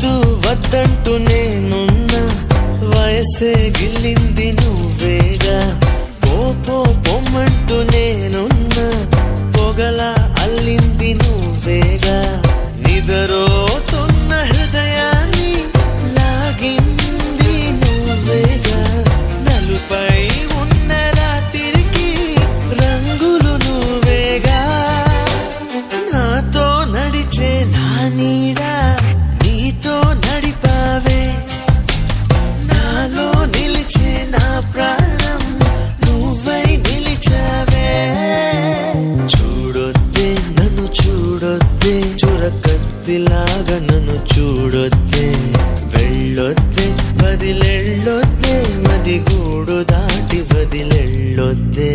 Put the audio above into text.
వద్దు వద్దంటూ నేనున్నా వయసే గిల్లింది నువ్వేగా పో పొమ్మంటూ నేనున్నా పొగల అల్లింది నువ్వేగా నిదరోతున్న హృదయాన్ని లాగింది నువ్వేగా నలుపై ఉన్న రాత్రికి రంగులు నువ్వేగా నాతో నడిచే నా నీడా నీతో నడిపావే నాలో నిలిచే నా ప్రాణం నువ్వై నిలిచావే చూడొద్దే నన్ను చూడొద్దే చురకత్తిలాగా నన్ను చూడొద్దే వెళ్ళొద్దే వదిలెళ్ళొద్దే మదిగూడు దాటి వదిలెళ్ళొద్దే